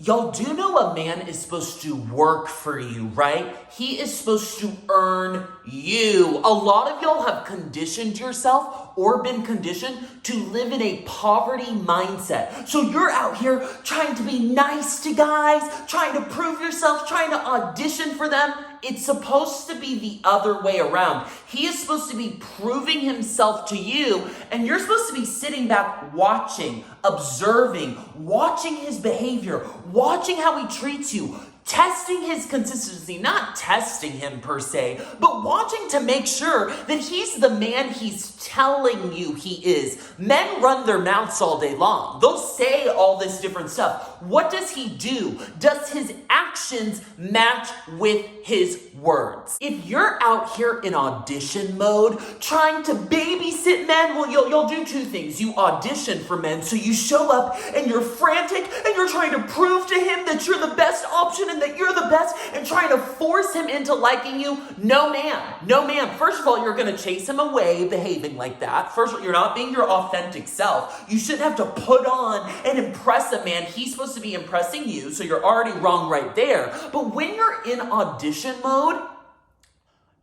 Y'all do know a man is supposed to work for you, right? He is supposed to earn you. A lot of y'all have conditioned yourself or been conditioned to live in a poverty mindset. So you're out here trying to be nice to guys, trying to prove yourself, trying to audition for them. It's supposed to be the other way around. He is supposed to be proving himself to you, and you're supposed to be sitting back watching, observing, watching his behavior, watching how he treats you, testing his consistency, not testing him per se, but watching to make sure that he's the man he's telling you he is. Men run their mouths all day long. They'll say all this different stuff. What does he do? Does his actions match with his words? If you're out here in audition mode, trying to babysit men, well, you'll do two things. You audition for men, so you show up and you're frantic and you're trying to prove to him that you're the best option and that you're the best and trying to force him into liking you. No, ma'am. No, ma'am. First of all, you're going to chase him away behaving like that. First of all, you're not being your authentic self. You shouldn't have to put on and impress a man. He's supposed to be impressing you, so you're already wrong right there. But when you're in audition mode,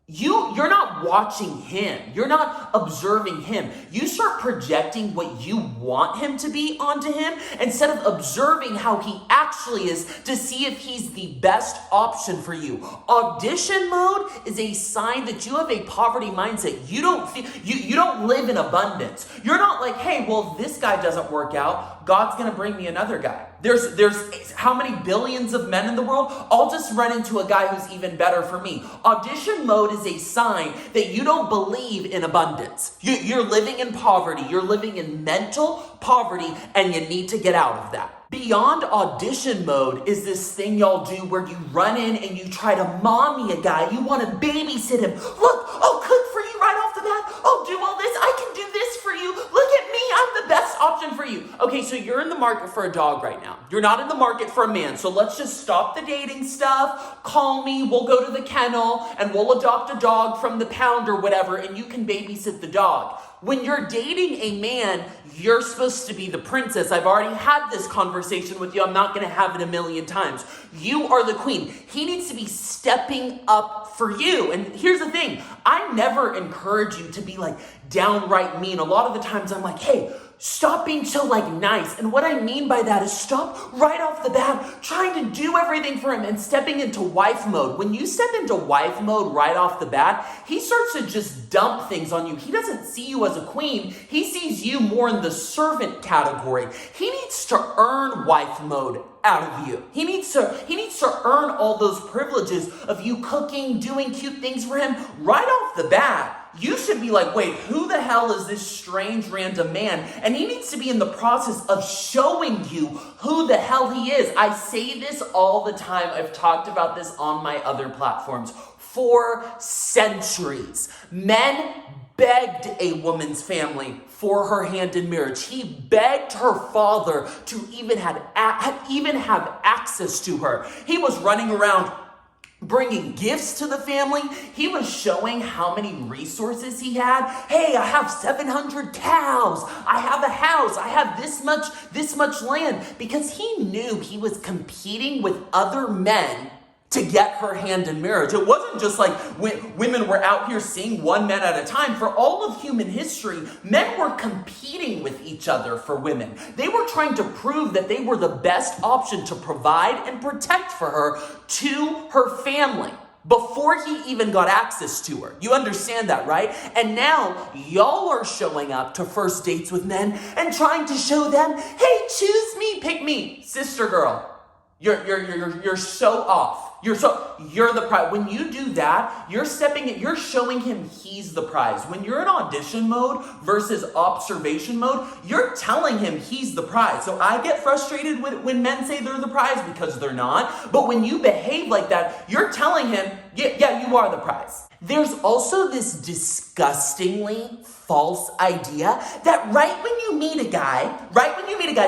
you're not watching him. You're not observing him. You start projecting what you want him to be onto him instead of observing how he actually is to see if he's the best option for you. Audition mode is a sign that you have a poverty mindset. You don't live in abundance. You're not like, hey, well, if this guy doesn't work out, God's going to bring me another guy. There's how many billions of men in the world? I'll just run into a guy who's even better for me. Audition mode is a sign that you don't believe in abundance. You're living in poverty. You're living in mental poverty, and you need to get out of that. Beyond audition mode is this thing y'all do where you run in and you try to mommy a guy. You want to babysit him. Look, I'll cook for you right off the bat. I'll do all this. I can do this for you. Look at me. I'm the best option for you. Okay, so you're in the market for a dog right now. You're not in the market for a man. So let's just stop the dating stuff. Call me. We'll go to the kennel and we'll adopt a dog from the pound or whatever, and you can babysit the dog. When you're dating a man, you're supposed to be the princess. I've already had this conversation with you. I'm not going to have it a million times. You are the queen. He needs to be stepping up for you. And here's the thing. I never encourage you to be like downright mean. A lot of the times I'm like, hey, stop being so like nice. And what I mean by that is stop right off the bat trying to do everything for him and stepping into wife mode. When you step into wife mode right off the bat, he starts to just dump things on you. He doesn't see you as a queen. He sees you more in the servant category. He needs to earn wife mode out of you. He needs to earn all those privileges of you cooking, doing cute things for him right off the bat. You should be like, wait, who the hell is this strange random man? And he needs to be in the process of showing you who the hell he is. I say this all the time. I've talked about this on my other platforms. For centuries, men begged a woman's family for her hand in marriage. He begged her father to even have access to her. He was running around bringing gifts to the family. He was showing how many resources he had. Hey, I have 700 cows. I have a house. I have this much land, because he knew he was competing with other men to get her hand in marriage. It wasn't just like women were out here seeing one man at a time. For all of human history, men were competing with each other for women. They were trying to prove that they were the best option to provide and protect for her to her family before he even got access to her. You understand that, right? And now y'all are showing up to first dates with men and trying to show them, hey, choose me, pick me. Sister girl, you're so off. You're the prize. When you do that, you're showing him he's the prize. When you're in audition mode versus observation mode, you're telling him he's the prize. So I get frustrated when men say they're the prize, because they're not. But when you behave like that, you're telling him, yeah, you are the prize. There's also this disgustingly false idea that right when you meet a guy,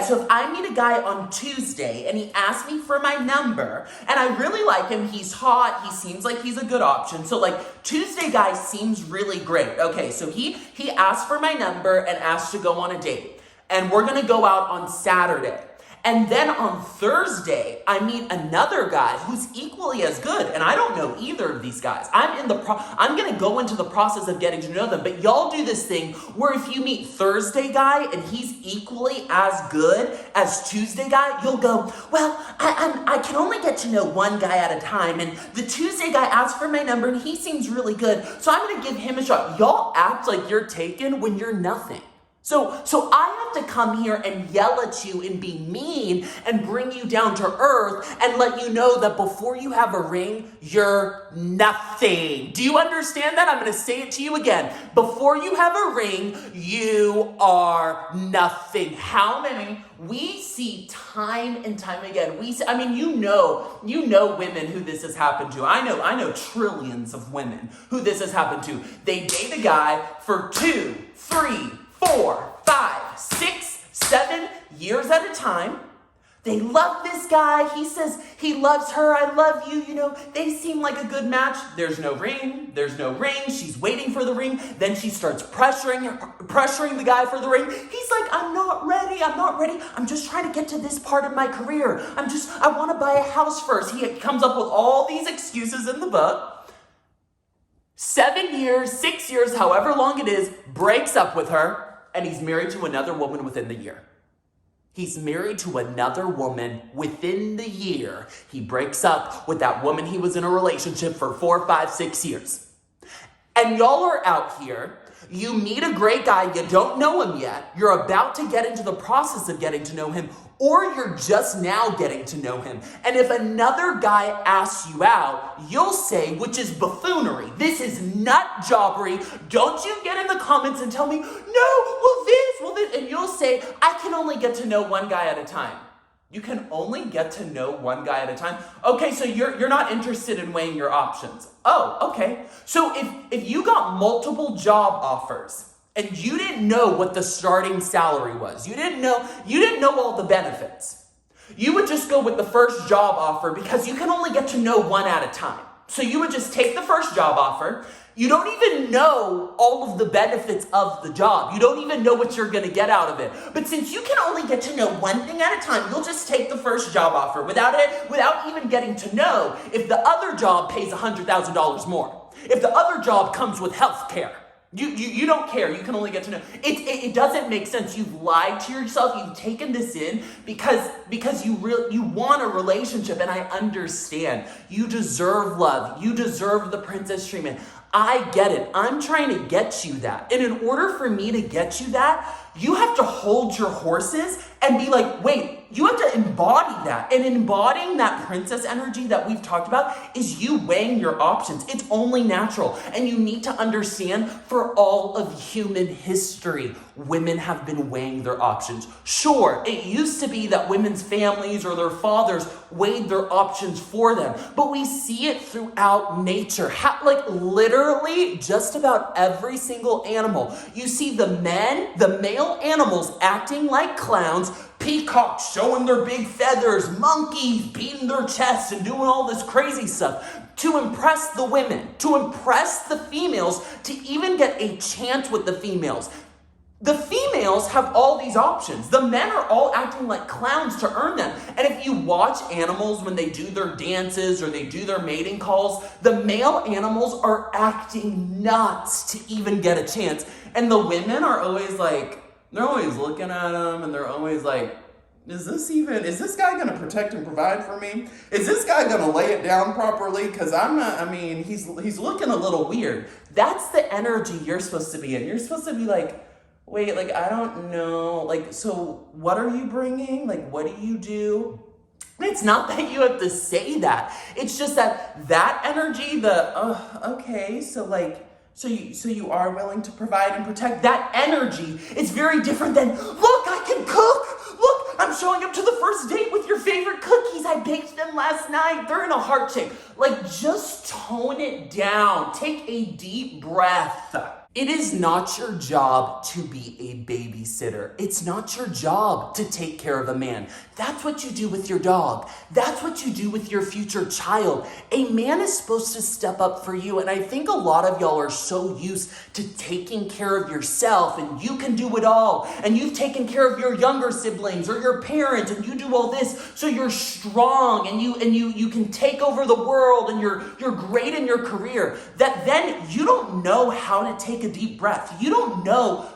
so if I meet a guy on Tuesday and he asks me for my number and I really like him, he's hot, he seems like he's a good option. So like Tuesday guy seems really great. Okay, so he asked for my number and asked to go on a date. And we're gonna go out on Saturday. And then on Thursday, I meet another guy who's equally as good. And I don't know either of these guys. I'm going to go into the process of getting to know them. But y'all do this thing where if you meet Thursday guy and he's equally as good as Tuesday guy, you'll go, well, I can only get to know one guy at a time. And the Tuesday guy asked for my number and he seems really good. So I'm going to give him a shot. Y'all act like you're taken when you're nothing. So I have to come here and yell at you and be mean and bring you down to earth and let you know that before you have a ring, you're nothing. Do you understand that? I'm going to say it to you again. Before you have a ring, you are nothing. How many? We see time and time again. You know women who this has happened to. I know trillions of women who this has happened to. They date a guy for 2, 3, 4, 5, 6, 7 years at a time. They love this guy. He says he loves her. I love you. They seem like a good match. There's no ring. She's waiting for the ring. Then she starts pressuring the guy for the ring. He's like, I'm not ready. I'm just trying to get to this part of my career. I want to buy a house first. He comes up with all these excuses in the book. 7 years, 6 years, however long it is, breaks up with her. And he's married to another woman within the year. He's married to another woman within the year. He breaks up with that woman he was in a relationship for 4, 5, 6 years. And y'all are out here. You meet a great guy. You don't know him yet. You're about to get into the process of getting to know him, or you're just now getting to know him. And if another guy asks you out, you'll say, which is buffoonery, this is nut jobbery. Don't you get in the comments and tell me, well this, and you'll say, I can only get to know one guy at a time. You can only get to know one guy at a time. Okay, so you're not interested in weighing your options. Oh, okay. So if you got multiple job offers and you didn't know what the starting salary was, you didn't know all the benefits, you would just go with the first job offer because you can only get to know one at a time. So you would just take the first job offer. You don't even know all of the benefits of the job. You don't even know what you're going to get out of it. But since you can only get to know one thing at a time, you'll just take the first job offer without even getting to know if the other job pays $100,000 more. If the other job comes with health care. You don't care. You can only get to know. It doesn't make sense. You've lied to yourself. You've taken this in because you want a relationship, and I understand. You deserve love. You deserve the princess treatment. I get it. I'm trying to get you that. And in order for me to get you that, you have to hold your horses and be like, wait, you have to embody that. And embodying that princess energy that we've talked about is you weighing your options. It's only natural. And you need to understand, for all of human history, women have been weighing their options. Sure, it used to be that women's families or their fathers weighed their options for them, but we see it throughout nature. Literally just about every single animal. You see the male animals acting like clowns, peacocks showing their big feathers, monkeys beating their chests and doing all this crazy stuff to impress the women, to impress the females, to even get a chance with the females. The females have all these options. The men are all acting like clowns to earn them. And if you watch animals when they do their dances or they do their mating calls, the male animals are acting nuts to even get a chance. And the women are always like, they're always looking at them and they're always like, is this guy going to protect and provide for me? Is this guy going to lay it down properly? Because he's looking a little weird. That's the energy you're supposed to be in. You're supposed to be like, wait, I don't know. So what are you bringing? What do you do? It's not that you have to say that. It's just that energy, okay, so you are willing to provide and protect. That energy is very different than, look, I can cook. Look, I'm showing up to the first date with your favorite cookies. I baked them last night. They're in a heart shape. Just tone it down. Take a deep breath. It is not your job to be a babysitter. It's not your job to take care of a man. That's what you do with your dog. That's what you do with your future child. A man is supposed to step up for you, and I think a lot of y'all are so used to taking care of yourself, and you can do it all, and you've taken care of your younger siblings or your parents, and you do all this, so you're strong, and you can take over the world, and you're great in your career, that then you don't know how to take a deep breath. You don't know,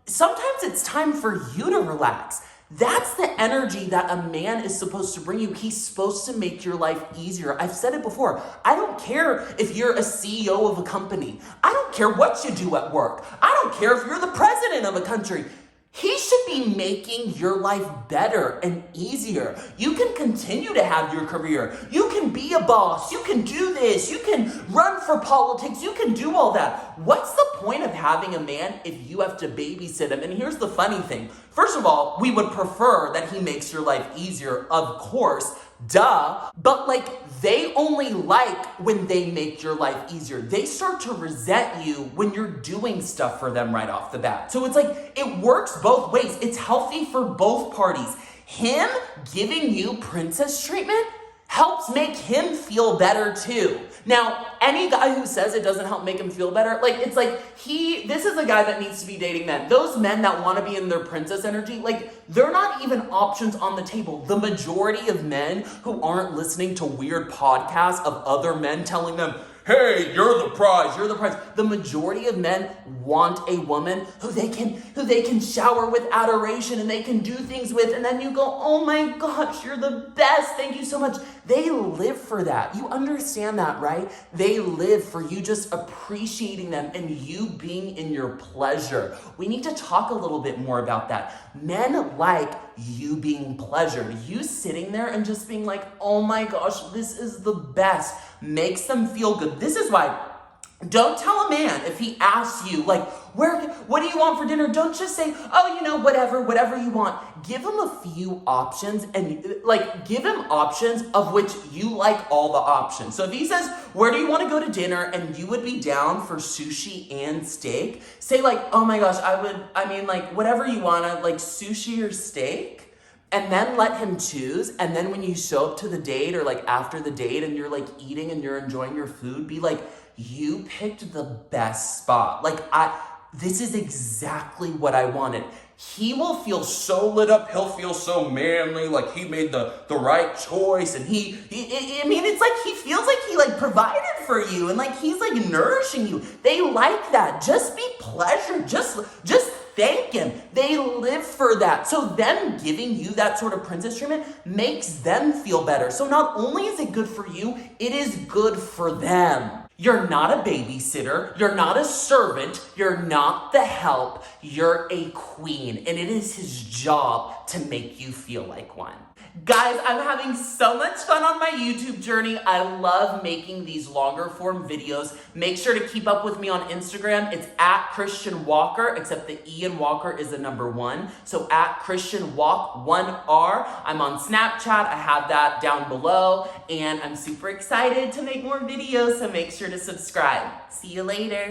sometimes it's time for you to relax. That's the energy that a man is supposed to bring you. He's supposed to make your life easier. I've said it before. I don't care if you're a CEO of a company. I don't care what you do at work. I don't care if you're the president of a country. He should be making your life better and easier. You can continue to have your career. You can be a boss. You can do this. You can run for politics. You can do all that. What's the point of having a man if you have to babysit him? And here's the funny thing. First of all, we would prefer that he makes your life easier, of course. Duh. But they only like when they make your life easier. They start to resent you when you're doing stuff for them right off the bat. So it's it works both ways. It's healthy for both parties. Him giving you princess treatment helps make him feel better too. Now, any guy who says it doesn't help make him feel better, this is a guy that needs to be dating men. Those men that want to be in their princess energy, they're not even options on the table. The majority of men who aren't listening to weird podcasts of other men telling them, hey, you're the prize, you're the prize. The majority of men want a woman who they can shower with adoration and they can do things with, and then you go, oh my gosh, you're the best, thank you so much. They live for that. You understand that, right? They live for you just appreciating them and you being in your pleasure. We need to talk a little bit more about that. Men like you being pleasured. You sitting there and just being like, oh my gosh, this is the best. Makes them feel good. This is why don't tell a man if he asks you, what do you want for dinner? Don't just say, oh, whatever you want. Give him a few options and give him options of which you like all the options. So if he says, where do you want to go to dinner? And you would be down for sushi and steak. Say oh my gosh, whatever you want, sushi or steak. And then let him choose. And then when you show up to the date or after the date and you're eating and you're enjoying your food, be you picked the best spot. This is exactly what I wanted. He will feel so lit up. He'll feel so manly, he made the right choice. And he feels like he provided for you and he's nourishing you. They like that. Just be pleasured. Just thank him. They live for that. So them giving you that sort of princess treatment makes them feel better. So not only is it good for you, it is good for them. You're not a babysitter. You're not a servant. You're not the help. You're a queen. And it is his job to make you feel like one. Guys, I'm having so much fun on my YouTube journey. I love making these longer form videos. Make sure to keep up with me on Instagram. It's at Christian Walker, except the E in Walker is the number 1. So at Christian Walk 1R. I'm on Snapchat. I have that down below. And I'm super excited to make more videos, so make sure to subscribe. See you later.